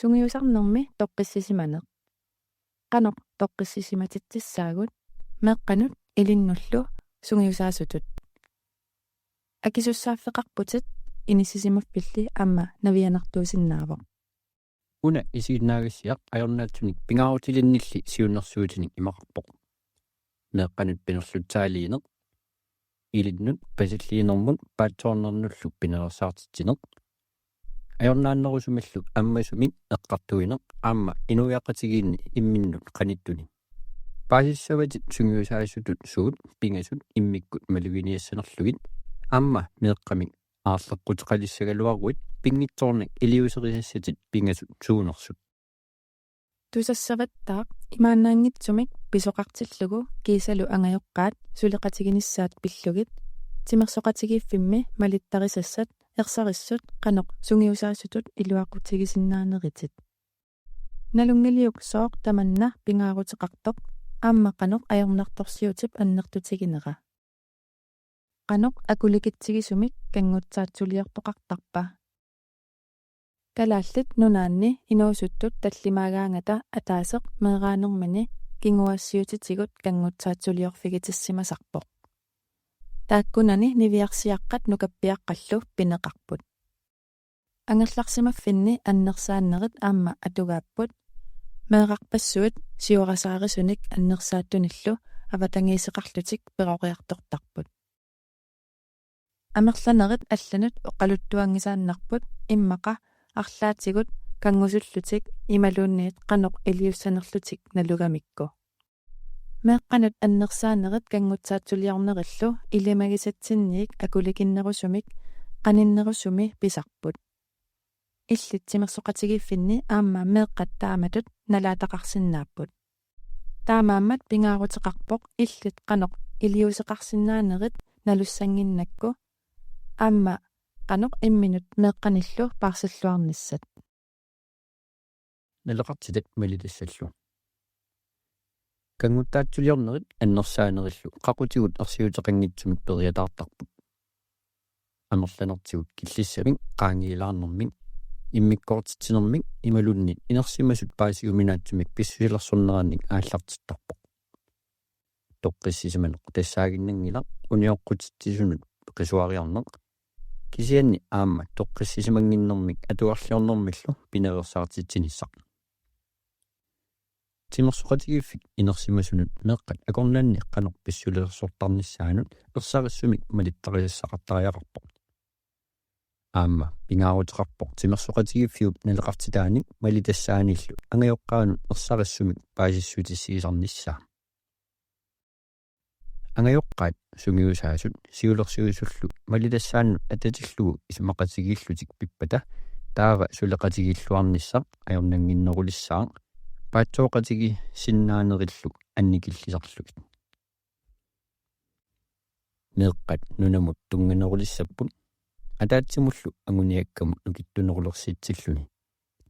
Sungiusarnermi toqqissisimaneq. Qanoq toqqissisimatitsissaagut meeqqanut ilinnullu sungiusaasutut. Akisussaaffeqarputit inissisimaffilli amma navianartuusinnaavoq. Una isiinnaagassiaq ajornaatsunik pingaarutilinilli siunnersuutinik imaqarpoq. Meeqqanut pinerlutsaaliineq. Ilinnut pasilliinermun paatsoornernullu pinersaartitineq. Ajornaannerusumallu ammasumik eqqartuineq aamma inuiaqqatigiinni imminnut qanittuni. Paasissavatit sungiusaasutut suut pingasut immikkut maluginiassanerlugit aamma meeqqamik aarleqqutiqalissagaluaruit pingitsoornik iliuserisassitit pingasut suunersut. Tusassavattaaq imaannaangitsumik pisoqartillugu kiisalu angajoqqaat suleqatiginissaat pillugit timersoqatigiiffimmi malittarisassat ersarissut qanoq sungiusaasutut iluaqutigisinnaaneritit. Nalungiliuk sooq tamanna pingaaruteqartoq aamma qanoq ajornartorsiutip annertutiginera. Qanoq akulikitsigisumik kanngutsaatsuliortoqartarpa. Kalaallit nunaanni inuusuttut tallimaagaangata ataaseq meeraanermani kinguassiutitigut kanngutsaatsuliorfigitissimasarpoq. Taakkunani niviarsiaqqat nukappiaqqallu pineqarput. Angerlarsimaffinni annersaannerit aamma atugaapput meeqarpassuut siorasаарisunik annersaattunillu avatangiiseqarlutik peroqiartortarput. Amerlanerit allanut oqaluttuangisaannarput immaqa арлаатигут кангусуллутик ималуунниит каноқ илиуссанерлутик налугамикку меэққанут аннерсаанерит кангутсаатсулиарнериллу илимагисатсинниик акуликиннерусумик qanиннерусуми писарпут иллитсимерсоқатигиффинни аама меэққаттааматут налаатақарсинааппут таамааммат пингаарутеқарпоқ иллит қаноқ илиусеқарсинаанерит налуссангиннакку аама qanoq imminut meeqqanillu paarsalluarnissat naleqartitat malitasallu kanguttaatsuliornerit annersaanerillu qaqutigut ersiuteqanngitsumik periataartarput amerlanertigut killissamik qaangiilaarnermik immikkortitinermik imalunnit inersimasut paasiuminaatsumik pissuilersorneraannik aallartittarpoq toqqissisimaneq tassaaginnangila unioqqutittisunut qisuariarneq kisianni aamma toqqissisimanginnermik atuarliornermillu pineversaartitsinissaq timersuqatigiffik inersimasunut meeqqat akornaanni qanoq pissulersortarnissaanut ersarissumik malittarisassaqartariaqarpoq aamma pingaaruteqarpoq timersuqatigiffiut naleqartitaanik malitassaanillu angajoqqaanut ersarissumik paasissuutissiisarnissaa angajoqqaat sungiusaasut siulersiusullu malitassaannut atatillugu ismaqatigillutik pippata taava suleqatigilluarnissaq ajornanginnerulissaaq paatsoqatigi sinnaanerillu annikillisarlugit meeqqat nunamut tunganerulissapпут атаатсимуллу агуниаккамут нукиттунерулерсиитсиллуни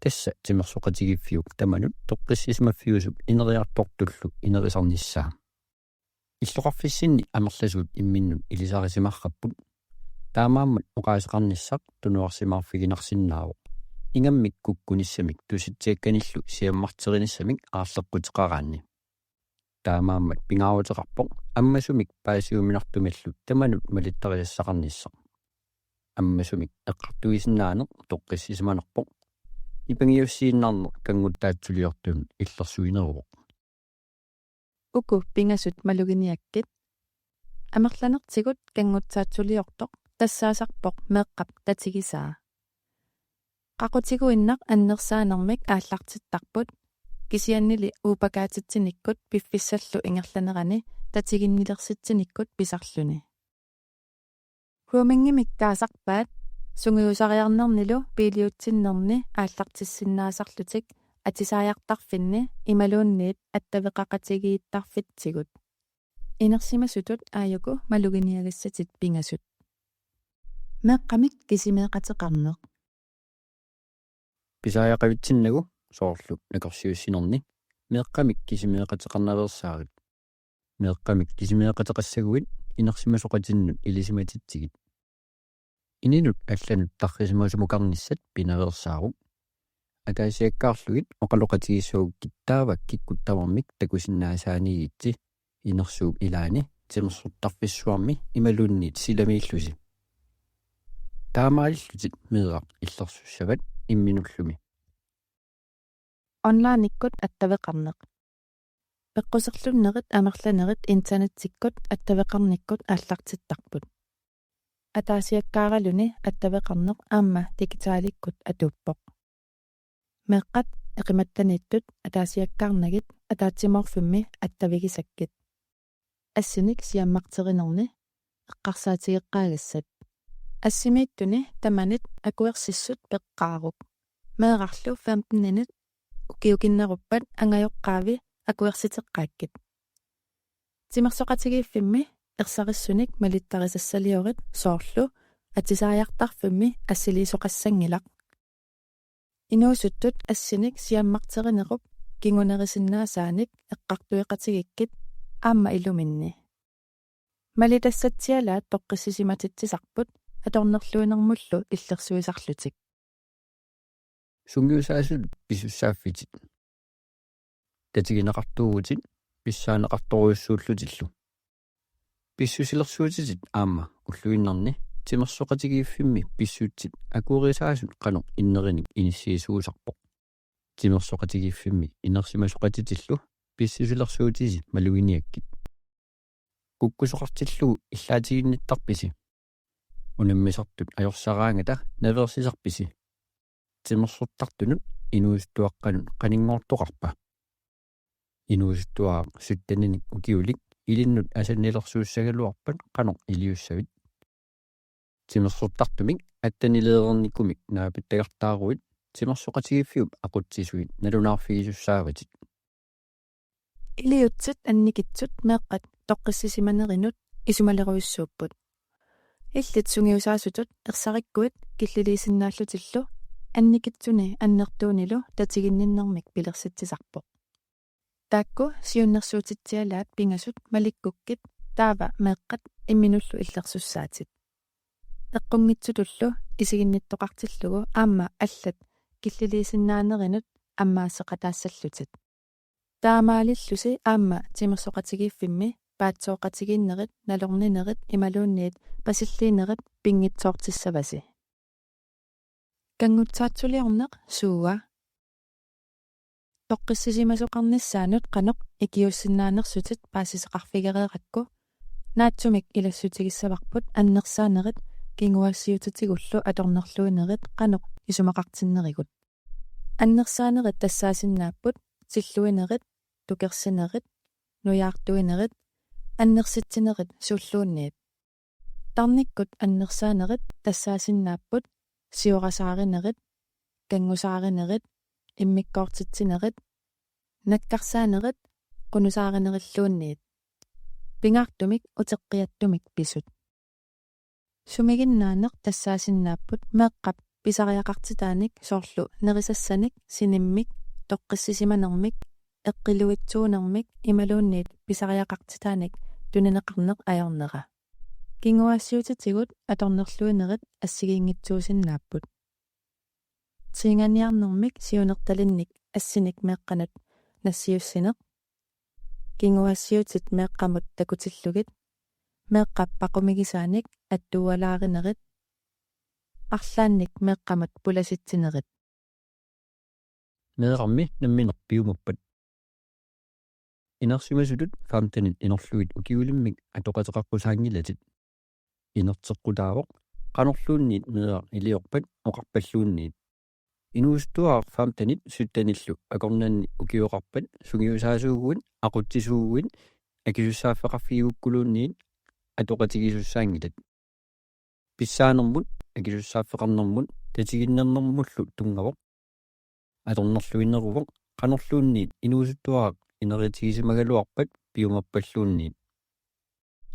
тасса тимерсоқатигиффиук таманут тоққиссисмаффиусуп инериартортуллу инерисарниссаа иллоқарфиссинни амерласуут имминнут илисарисимарраппут таамааммат оqaасеқарниссақ тунуарсимаарфигинарсинаавоқ ингаммик куккуниссамик туситсиакканиллу сиаммартериниссамик аарлеққутеқараанни таамааммат пингааруутеқарпоқ аммасумик паасиуминартумаллу таманут малиттариассақарниссақ аммасумик эққартуисиннаанеқ тоққиссисиманерпоқ ипангиуссииннаарнеқ кангуттаатсулиортуун иллерсуинеруоқ uku pingasut maluginiakkit amerlanertigut kangutsaatsuliortoq tassaasarpoq meeqqap tatigisaa qaqutiguinnaq annersaanermik aallartittarput kisiannili uupakaatittinikkut piffissallu ingerlanerani tatiginnilersitsinikkut pisarluni huumingimik taasarpaat sungiusariarnernilu piiliutsinnerni aallartissinnaasarlutik атисааяқтарфинни ималуунниит аттавеқақатигииттарфитсигут инерсимасутут ааяку малугиниагассатит пингасут меэққамик кисимеэқатеқарнеқ писааяқавитсиннагу соорлу накорсиуссинерни меэққамик кисимеэқатеқарнаверсаарит меэққамик кисимеэқатеқассагуит инерсимасоқатиннут илисиматитсигит ининут алланут таррисимасумукарниссат пинаверсаару атаасиаккаарлугит оқалоқатигиссууг киттаавак киккуттавармик такусиннаасааниитти инерсууп илаани тимерсуттарфиссуарми ималуунниит силамииллуси таамааллутит меэрақ иллерсуссават имминуллуми онлайниккут аттавеқарнеқ пеққусерлуннерит амерланерит интернеттиккут аттавеқарниккут ааллартиттарпут атаасиаккааралуни аттавеқарнеқ аама дигитааликкут атуппоқ меққат эқиматтаниттут атаасиаккаарнагит атаатсиморфумми аттавигисаккит ассиник сиаммартеринерни эққарсаатигеққаагассат ассимииттуни таманит акуерсиссут пеққаарук меэрарлу 15 минут укиукиннеруппат ангайоққаави акуерситеққааккит тимерсоқатигииффимми ерсариссуник малиттарисассалиорит соорлу атисааяқтарфимми ассилисоқассангилақ инуусуттут ассиник сиаммартеринеруп кингунерисиннаасааник эққартуеқатигиккит аама илуминни малитассатсиалаат тоққиссисиматитсисарпут аторнерлуинермуллу иллерсуисарлутик сунгиусаасут писуссааффитит татигинеқартуугутит писсаанеқарторуйуссууллутиллу писсусилерсуутитит аама уллуиннарни тимерсоқатигииффимми писсуутсит акуурисаасут қано иннериник иниссиисуусарпоқ тимерсоқатигииффимми инерсимасоқатитиллу писсусилерсуутиси малугиниаккит куккусоқартиллугу иллаатигинниттарписи унаммисартут ajorсараангата наверсисарписи тимерсуттартунут инуустуаққанут қанингоортоқарпа инуустуаа суттаниник укиулик илиннут асаннилерсууссагалуарпат қано илиуссавит тимерсуттартумик аттанилеерникумик наапиттагартааруит тимерсоқатигиффиуп ақутсисуит налунаарфигисуссааратит илиутсит анникитсут меэққат тоққиссисиманеринут исумалеруйуссууппут иллит сунгиусаасутут ерсариккуит киллилисиннааллутиллу анникитсуни аннертуунилу татигинниннэрмик пилерситсисарпоқ таакку сиуннерсуутитсиалаат пингасут маликкуккит таава меэққат имминуллу иллерсуссаатит эққунгитсутуллу исигинниттоқартиллугу аама аллат киллилисиннаанеринут аммаассеқатаассаллутит таамаалиллуси аама тимерсоқатигииффимми паатсооқатигиннерит налорнинерит ималуунниит пасиллиинерит пингитсоортиссаваси кангутсаатсулиорнеқ сууа тоққиссисимасоқарниссаанут қаноқ икиуссиннаанерсутит паасисеқарфигерееракку наатсумик илассутигиссаварпут аннерсаанерит кингуассиутитигуллу аторнерлуинерит қаноқ исумақартиннеригут аннерсаанерит тассаасиннааппут силлуинерит тукерсинерит нуяартуинерит аннерситсинерит суллуунниит тарниккут аннерсаанерит тассаасиннааппут сиорасааринерит кангусааринерит иммиккоортитсинерит наккарсаанерит qunusaarinериллуунниит пингаартумик утеққиаттумик писут сумигиннаанеқ тассаасиннааппут меэққап писариақартитааник соорлу нерисассаник синиммик тоққиссисиманермик эққилуитсуунермик ималуунниит писариақартитааник тунанеқарнеқ аёрнера кингуассиутитигут аторнерлуинерит ассигиингитсуусиннааппут синганиарнермик сиунерталинник ассиник меэққанат нассиуссинеқ кингуассиутит меэққамут такутиллугит меэққаппақумигисааник аттуалааринерит арлаанник меэққамут пуласитсинерит меэқарми намминерпиумаппат инерсимасутут фамтанит инерлуит укиулиммик атоқатеқарпусаангилатит инертеққутаавоқ qanorluunniit meeaq iliorpat oqarpalluunniit inuustuar famtanit suttanillu akornaanni ukioqarpat sungiusaasuuguit aqutsisuuguit akisussaaffeqarfiguukkuluunniit atoqatigisussaangilat pissaanermut akisussaaffeqarnermut tatiginnernermullu tungavoq atornerluinneruvoq qanorluunniit inuusuttuaq ineritigisimagaluarpat piumappalluunniit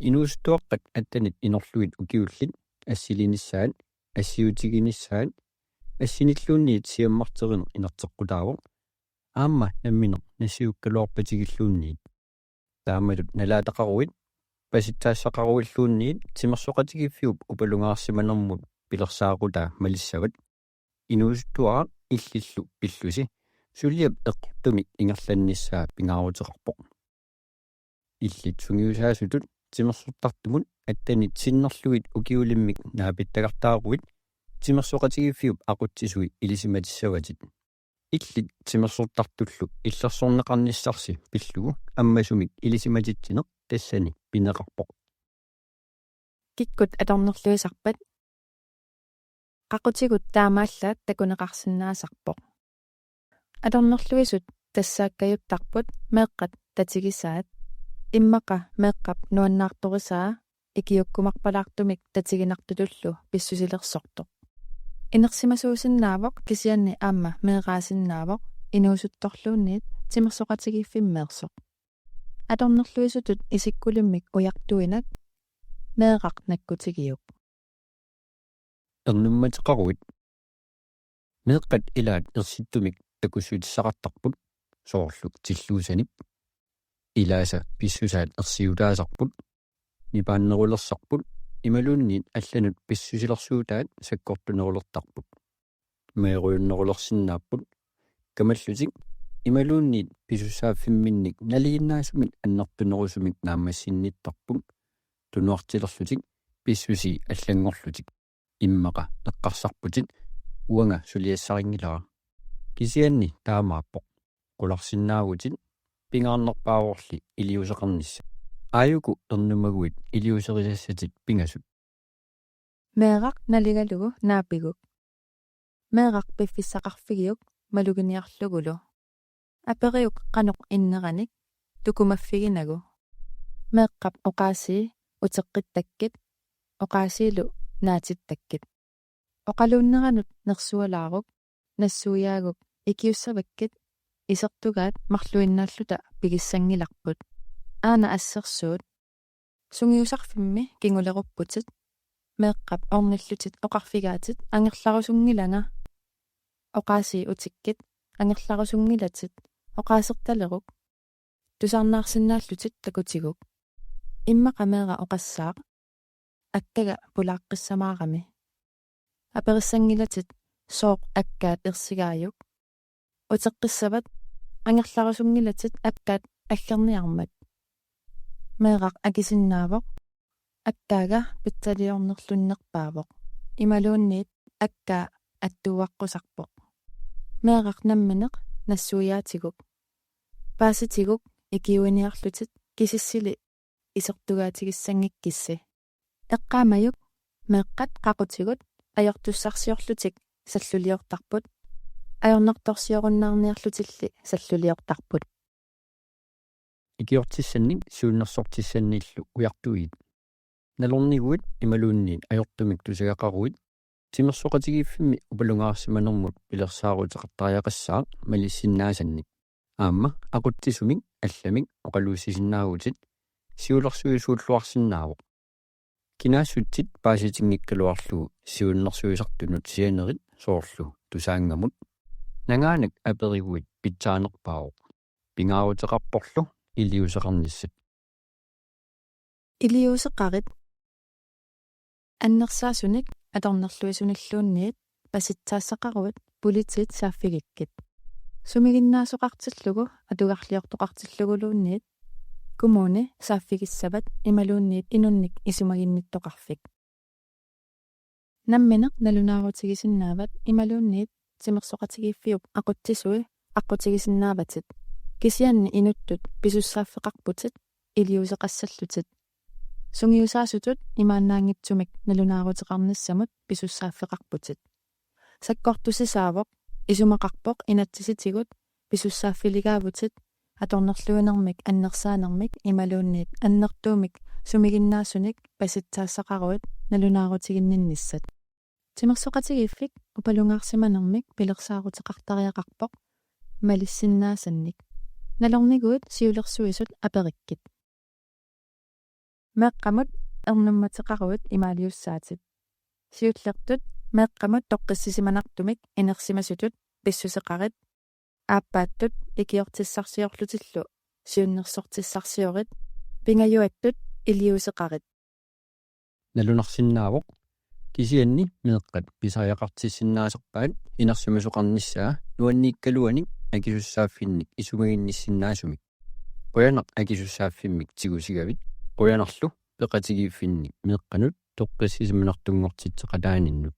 inuustuaqqat attanit inorluit ukiullit ассилинissaat ассиутигинissaat ассиниллуунниит сиаммартеринер инертеққутаавоқ аама намминер нассиуккалуарпатигиллуунниит таамалут налаатақаруит паситтаассақаруиллуунниит тимерсоқатигиффиуп упалунгаарсиманермут пилерсаақутаа малиссават инуустуаа иллиллу пиллуси сулиап эққартуми ингерланнissaа пингаарутеқарпоқ иллит сунгиусаасутут тимерсортартумут аттани синнерлуит укиулиммик наапиттагартааруит тимерсоқатигиффиуп ақутсисуи илисиматиссаватит иллит тимерсортартуллу иллерсорнеқарниссарси пиллугу аммасумик илисиматитсинеқ тассани пинеқарпоқ киккут аторнерлуисарпат qaqutигут таамааллаат такунеқарсинаасарпоқ аторнерлуисут тассааккаюттарпут меэққат татигисаат иммақа меэққап нуаннаарторисаа икиуккумарпалаартумик татигинартутуллу писсусилерсортоқ инерсимасуусиннаавоқ кисианни аама меэраасиннаавоқ инуусутторлуунниит тимерсоқатигиффиммеерсоқ аторнерлуисутут исиккулиммик уяртуинак меэрақ наккутигиук эрнумматеқаруит меэққат илаат ерситтумик такуссуутиссақартарпут соорлук тиллуусанип илааса писсусаат ерсиулаасарпут нипааннерулерсарпут ималуунниит алланут писсусилерсуутаат саккортунерулертарпут меэруйуннерулерсиннааппут камаллутик ималуунниит писусааффимминник налииннаасумит аннертунерусумик наамассинниттарпут тунуартилерлутик писсуси аллангорлутик иммаqa эққарсарпутит уанга сулиассарингилара кисианни таамааппоқ qulарсиннаагутит пингаарнерпааворли илиусеқарнисса ааюку эрнумагуит илиусерисассатит пингасут меэрақ налигалугу наапигук меэрақ пиффиссақарфигиук малугиниарлугулу апериук қаноқ иннераник тукумаффигинагу меэққап оқаасии утеққиттаккит оқаасиилу наатиттаккит оқалууннеранут нерсуалаарук нассуяагук икиуссаваккит исертугаат марлуиннааллута пигиссангиларпут аана ассерсуут сунгиусарфимми кингулеруппутит меэққап орниллутит оқарфигаатит ангерларусунгилана оқааси утиккит ангерларусунгилатит оқаасерталерук тусарнаарсинааллутит такутигук иммақамеера оқассаақ аккага пулааққиссамаарами апериссангилатит сооқ аккаат ерсигааюк утеққиссават ангерларусунгилатит аккаат аггерниармат меэрақ акисиннаавоқ аккаага питсалиорнерлуннерпаавоқ ималуунниит аккаа аттууаққусарпоқ меэрақ намминеқ нассуяатигук пааситигук икиуиниарлутит кисиссили исертугаатигиссангиккисси эққаамаюк меэққат қақутигут аёртуссарсиорлутик саллулиортарпут аёрнерторсиоруннаарниарлутилли саллулиортарпут икиортиссанник сууннерсортиссаннииллу уяртуит налорнигуит ималуунниит аёртумик тусагақаруит тимерсоқатигиффими упалунгаарсиманермут пилерсаарутеқартариақассаа малиссиннаасанник аама ақуттисумик алламик оқалуусисиннаагутит сиулерсуисууллуарсинаавоқ кинаассутсит пааситингиккалуарлугу сиуннерсуисартунут сианерит соорлу тусаангамут нангаанак аперигуит питсаанерпаавоқ пингаарутеқарпорлу илиусеқарниссат илиусеқарит аннерсаасуник аторнерлуисуниллуунниит паситсаассақаруит политит сааффигиккит сумигиннаасоқартиллугу атугарлиортоқартиллугулуунниит кумуни сааффигиссават ималуунниит инунник исумагинниттоқарфик намминеқ налунаарутигисиннаават ималуунниит тимерсоқатигиффиуп ақуттисуи аққутигисиннааватит кисианни инуттут писуссааффеқарпутит илиусеқассаллутит сунгиусаасутут имааннаангитсумик налунаарутеқарниссамут писуссааффеқарпутит саккортусисаавоқ исумақарпоқ инатсиситигут писуссааффилигаавутит аторнерлуинермик аннерсаанермик ималуунниит аннертуумик сумигиннаасуник паситсаассақаруит налунаарутигиннинниссат тимерсоқатигиффик упалунгаарсиманермик пилерсаарутеқартариақарпоқ малиссиннаасанник налорнигуут сиулерсуисут апериккит меэққамут эрнумматеқаруит имаалиуссаатит сиуллертут меэққамут тоққиссисиманартумик инерсимасутут писсусеқарит ааппааттут икиортиссарсиорлутиллу kisianni meeqqat pisariaqartissinnaasерпаат inarsimasоqarnissaa nuanniikkaluanik akisussaaffinnik isumaginnissinnaasumik quyanaq akisussaaffimmik tigusigavit quyanarlu peqatigiiffinnik meeqqanut toqqissisimanartunngortitseqataaninnu